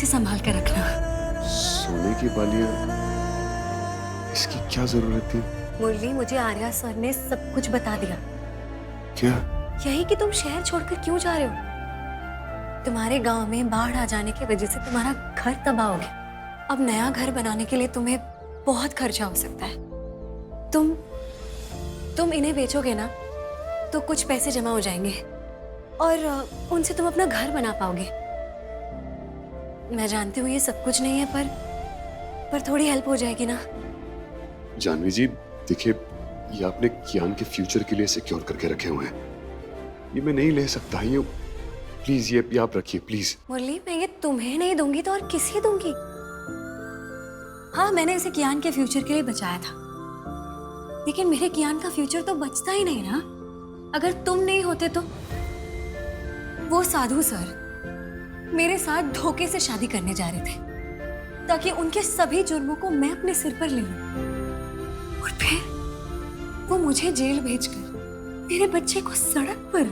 इसे संभाल कर रखना। सोने की बालियां, इसकी क्या जरूरत थी? मुरली, मुझे आर्या सर ने सब कुछ बता दिया। क्या? यही कि तुम शहर छोड़कर क्यों जा रहे हो। तुम्हारे गांव में बाढ़ आ जाने की वजह से तुम्हारा घर तबाह हो गया। अब नया घर बनाने के लिए तुम्हें बहुत खर्चा हो सकता है। तुम इन्हें बेचोगे ना तो कुछ पैसे जमा हो जाएंगे और उनसे तुम अपना घर बना पाओगे। मैं जानती हूँ ये सब कुछ नहीं है, पर थोड़ी हेल्प हो जाएगी ना। जानवी जी देखिए, ये आपने कियान के फ्यूचर के लिए सिक्योर करके रखे हुए हैं, ये मैं नहीं ले सकता। ये प्लीज, ये आप रखिए प्लीज। मुरली, मैं ये तुम्हें नहीं दूंगी तो और किसे दूंगी। हाँ, मैंने इसे कियान के फ्यूचर के लिए बचाया था, लेकिन मेरे कियान का फ्यूचर तो बचता ही नहीं ना अगर तुम नहीं होते तो। वो साधु सर मेरे साथ धोखे से शादी करने जा रहे थे ताकि उनके सभी जुर्मों को मैं अपने सिर पर ले लूं, और फिर वो मुझे जेल भेजकर मेरे बच्चे को सड़क पर।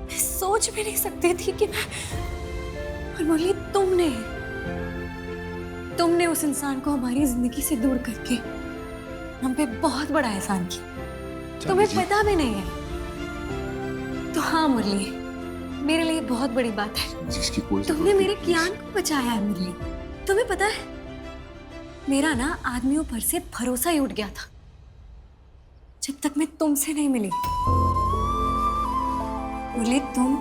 मैं सोच भी नहीं सकती थी कि मैं, और मुरली तुमने उस इंसान को हमारी जिंदगी से दूर करके हम पे बहुत बड़ा एहसान किया। तुम्हें पता भी नहीं है। तो हाँ मुरली, मेरे लिए बहुत बड़ी बात है जिसकी कोई तुमने मेरे कियान को बचाया है। मुरली, तुम्हें पता है मेरा ना आदमियों पर से भरोसा ही उठ गया था जब तक मैं तुमसे नहीं मिली। मुरली, तुम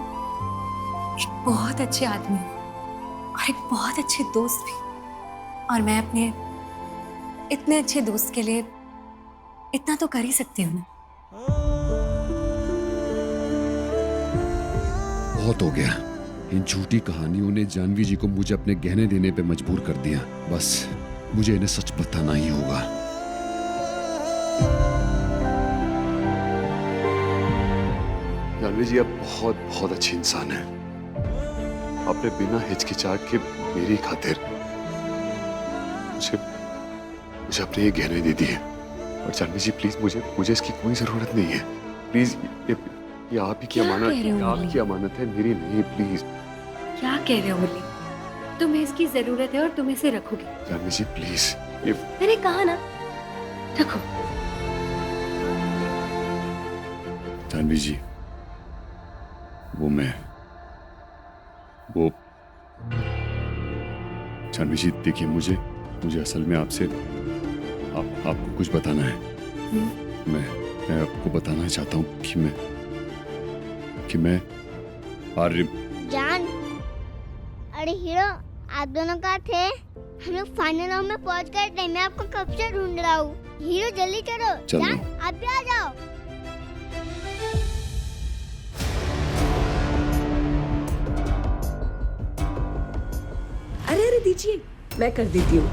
एक बहुत अच्छे आदमी हो और एक बहुत अच्छे दोस्त भी, और मैं अपने इतने अच्छे दोस्त के लिए इतना तो कर ही सकती हूँ। बहुत हो गया। इन झूठी कहानियों ने जानवी जी को मुझे अपने गहने देने पे मजबूर कर दिया। बस मुझे इन्हें सच बताना ही होगा। जानवी जी आप बहुत बहुत अच्छी इंसान हैं। आपने बिना हिचकिचाहट के मेरी खातिर मुझे अपने ये गहने दे दिए। और जानवी जी प्लीज, मुझे इसकी कोई जरूरत नहीं है। प्लीज, ये आप ही की अमानत है, मेरी नहीं। प्लीज। क्या कह रहे हो मुरली? तुम्हें इसकी जरूरत है और तुम इसे रखोगे। जानवी जी प्लीज, मैंने कहा ना, रखो। जानवी जी, वो जानवी जी देखिए, मुझे असल में आपसे आपको कुछ बताना है। मैं आपको बताना चाहता हूँ कि मैं आर्य। जान, अरे हीरो, आप दोनों कहाँ थे? हम लोग फाइनल राउंड में पहुंच गए थे। मैं आपको कब से ढूंढ रहा हूँ। हीरो जल्दी चलो। जान, आप भी आ जाओ। अरे दीजिए, मैं कर देती हूँ।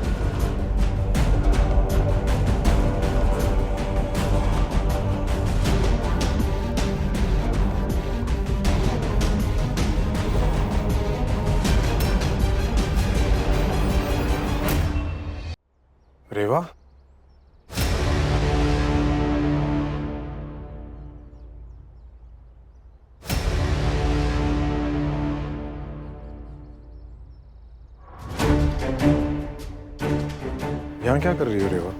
रेवा, यहाँ क्या कर रही हो रेवा?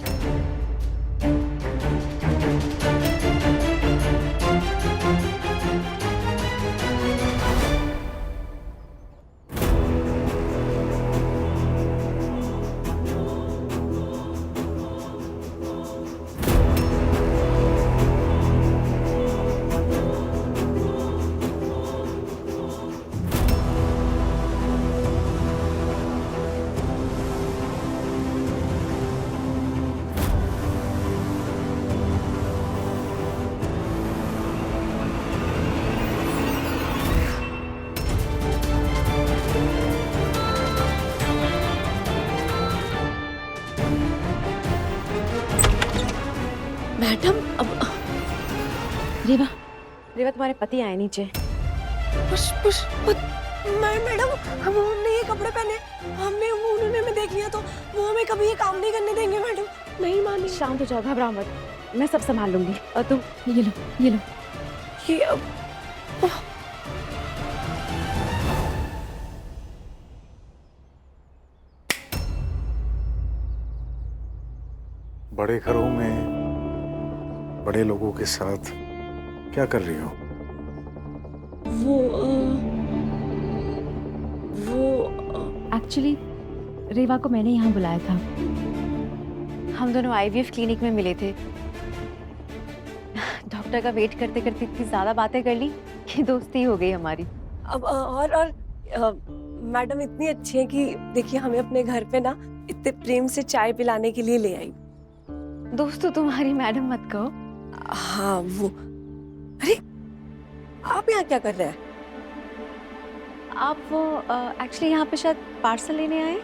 मैडम, अब रेवा तुम्हारे पति आए नीचे। मैडम, हमने ये कपड़े पहने, उन्होंने हमें देख लिया तो वो हमें कभी ये काम नहीं करने देंगे। मैडम नहीं मानी। शांत हो जाओ, घबराओ मत, मैं सब संभाल लूंगी। और तुम ये लो। ये बड़े घरों में बड़े लोगों के साथ क्या कर रही हो? वो एक्चुअली रेवा को मैंने यहाँ बुलाया था। हम दोनों आईवीएफ क्लिनिक में मिले थे। डॉक्टर का वेट करते करते इतनी ज्यादा बातें कर ली कि दोस्ती हो गई हमारी। अब और मैडम इतनी अच्छी है कि देखिए हमें अपने घर पे ना इतने प्रेम से चाय पिलाने के लिए ले आई। दोस्त तो तुम्हारी मैडम मत कहो। हाँ वो, अरे आप यहाँ क्या कर रहे हैं? आप वो एक्चुअली यहाँ पे शायद पार्सल लेने आए।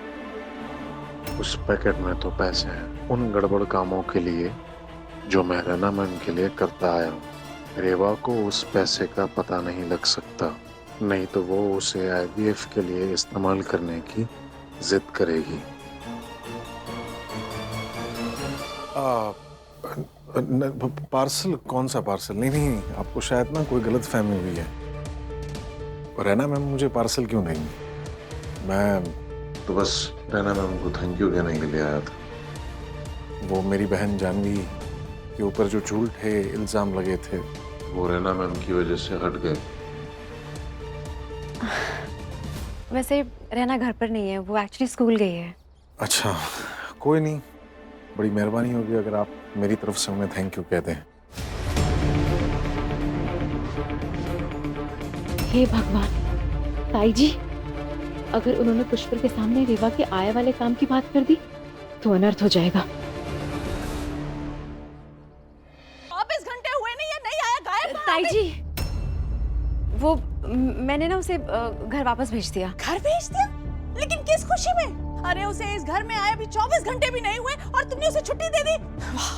उस पैकेट में तो पैसे हैं उन गड़बड़ कामों के लिए जो मैं रैना मैम के लिए करता आया हूँ। रेवा को उस पैसे का पता नहीं लग सकता, नहीं तो वो उसे आईवीएफ के लिए इस्तेमाल करने की जिद करेगी। पार्सल? कौन सा पार्सल? नहीं, आपको शायद ना कोई गलत फहमी हुई है। रैना मैम मुझे पार्सल क्यों देंगी? मैं तो बस रैना मैम को थैंक यू कहने के लिए आया था। वो मेरी बहन जानवी के ऊपर जो झूठे इल्जाम लगे थे वो रैना मैम की वजह से हट गए। वैसे रहना घर पर नहीं है, वो एक्चुअली स्कूल गई है। अच्छा, कोई नहीं, बड़ी मेहरबानी होगी अगर आप मेरी तरफ से उन्हें थैंक यू कह दें। हे भगवान, ताई जी, अगर उन्होंने पुष्कर के सामने रेवा के आए वाले काम की बात कर दी तो अनर्थ हो जाएगा। 24 घंटे हुए नहीं आया, गायब। ताई जी, वो मैंने ना उसे घर वापस भेज दिया। घर भेज दिया? लेकिन किस खुशी में? अरे उसे इस घर में आए अभी 24 घंटे भी नहीं हुए और तुमने उसे छुट्टी दे दी। वाह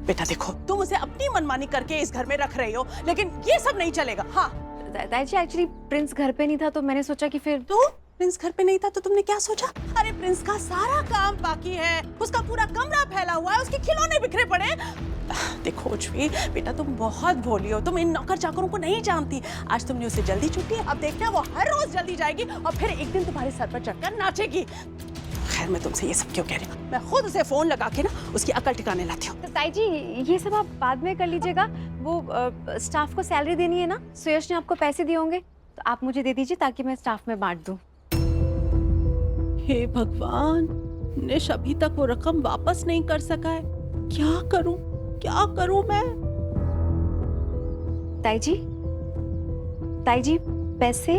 बेटा, देखो तुम उसे अपनी मनमानी करके इस घर में रख रही हो, लेकिन ये सब नहीं चलेगा। हाँ ताई जी, एक्चुअली प्रिंस घर पे नहीं था तो मैंने सोचा कि फिर। तो प्रिंस घर पे नहीं था तो तुमने क्या सोचा? अरे प्रिंस का सारा काम बाकी है, उसका पूरा कमरा फैला हुआ है, उसके खिलौने बिखरे पड़े हैं। देखो उर्वी बेटा, तुम बहुत भोली हो, तुम इन नौकर चाकरों को नहीं जानती। आज तुमने उसे जल्दी छुट्टी, अब देखना वो हर रोज जल्दी जाएगी और फिर एक दिन तुम्हारे सर पर चढ़कर नाचेगी। खैर मैं तुमसे ये सब क्यों कह रही हूँ, मैं खुद उसे फोन लगा के ना उसकी अकल ठिकाने लाती हूँ। ताई जी, ये सब आप बाद में कर लीजिएगा। वो स्टाफ को सैलरी देनी है ना, सुयश ने आपको पैसे दिए होंगे तो आप मुझे दे दीजिए ताकि मैं स्टाफ में बांट दूं। हे भगवान, निश अभी तक वो रकम वापस नहीं कर सका है। क्या करूं मैं? ताई जी, पैसे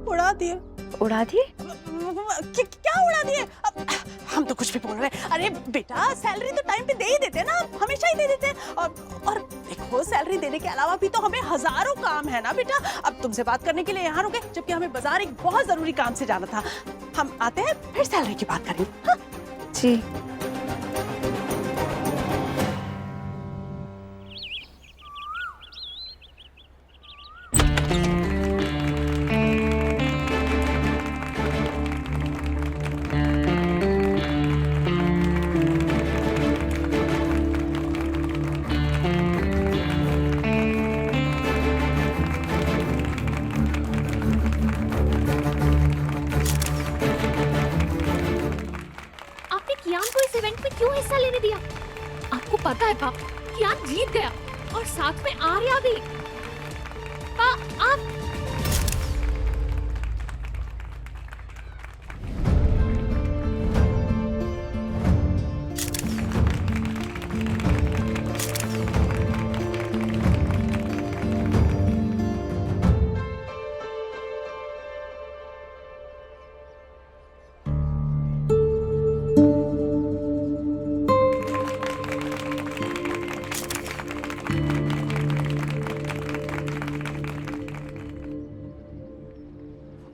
उड़ा दिए। उड़ा दिए? क्या उड़ा दिए? हम तो कुछ भी बोल रहे हैं। अरे बेटा, सैलरी तो टाइम पे दे ही देते ना, हमेशा ही दे देते हैं। और देखो, सैलरी देने के अलावा भी तो हमें हजारों काम है ना बेटा। अब तुमसे बात करने के लिए यहाँ रुके, जबकि हमें बाजार एक बहुत जरूरी काम से जाना था। हम आते हैं, फिर सैलरी की बात करेंगे। हाँ? जी। हिस्सा लेने दिया? आपको पता है पाप, कियान जीत गया और साथ में आर्या भी। आप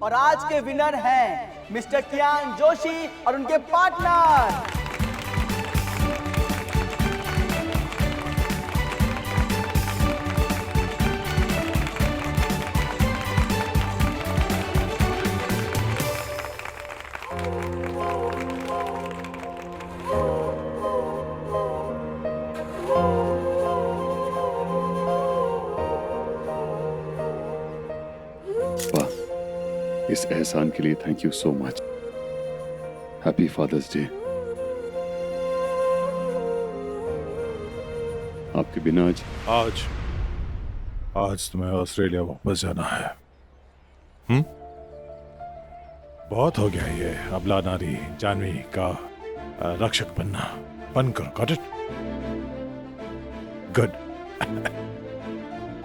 और आज के विनर हैं मिस्टर कियान जोशी और उनके पार्टनर। इस एहसान के लिए thank you so much. Happy Father's Day. आपके बिना आज तुम्हें ऑस्ट्रेलिया वापस जाना है। बहुत हो गया ये अबला नारी जानवी का रक्षक बन करो। Got it? गुड।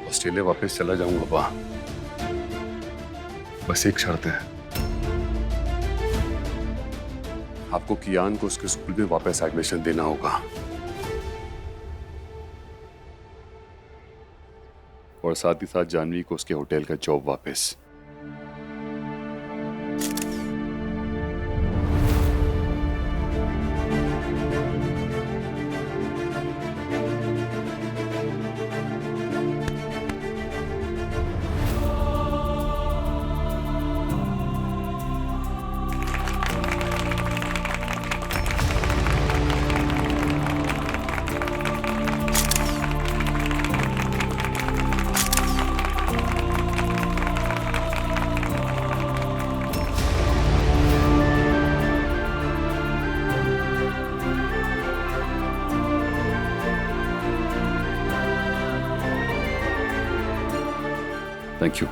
ऑस्ट्रेलिया वापस चला जाऊंगा पापा, बस एक शर्त है, आपको कियान को उसके स्कूल में वापस एडमिशन देना होगा और साथ ही साथ जानवी को उसके होटल का जॉब वापस। Thank you.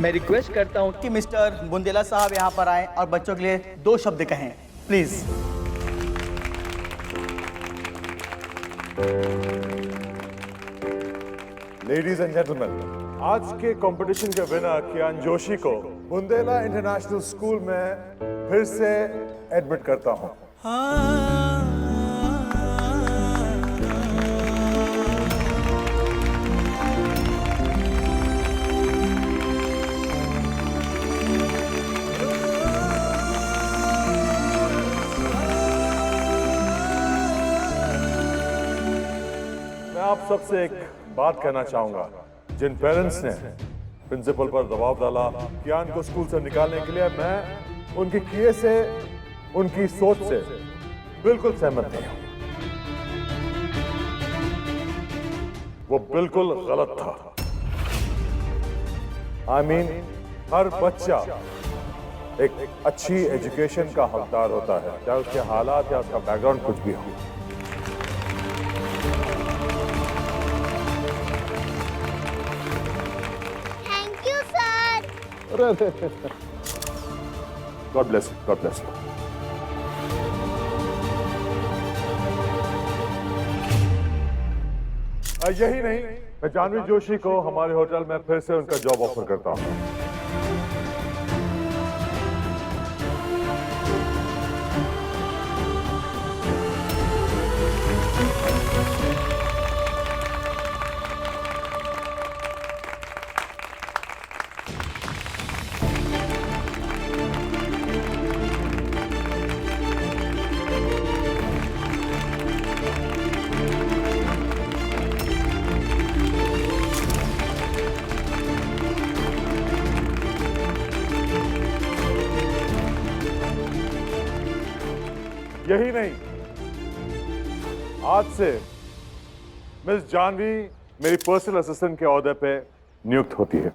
मैं रिक्वेस्ट करता हूं कि मिस्टर बुंदेला साहब यहां पर आएं और बच्चों के लिए 2 शब्द कहें, प्लीज। लेडीज एंड जेंटलमैन, आज के कंपटीशन के विनर कियान जोशी को बुंदेला इंटरनेशनल स्कूल में फिर से एडमिट करता हूं। मैं आप सबसे एक बात कहना चाहूंगा। जिन पेरेंट्स ने प्रिंसिपल पर दबाव डाला कियान को स्कूल से निकालने के लिए, मैं उनके किए से, उनकी सोच से बिल्कुल सहमत नहीं हूं। वो बिल्कुल गलत था। I mean, हर बच्चा एक अच्छी एजुकेशन का हकदार होता है, चाहे उसके हालात या उसका बैकग्राउंड कुछ भी हो। Thank you sir. God bless you, God bless you. यही नहीं, मैं जानवी जोशी को हमारे होटल में फिर से उनका जॉब ऑफर करता हूं। यही नहीं, आज से मिस जानवी मेरी पर्सनल असिस्टेंट के ओहदे पे नियुक्त होती है।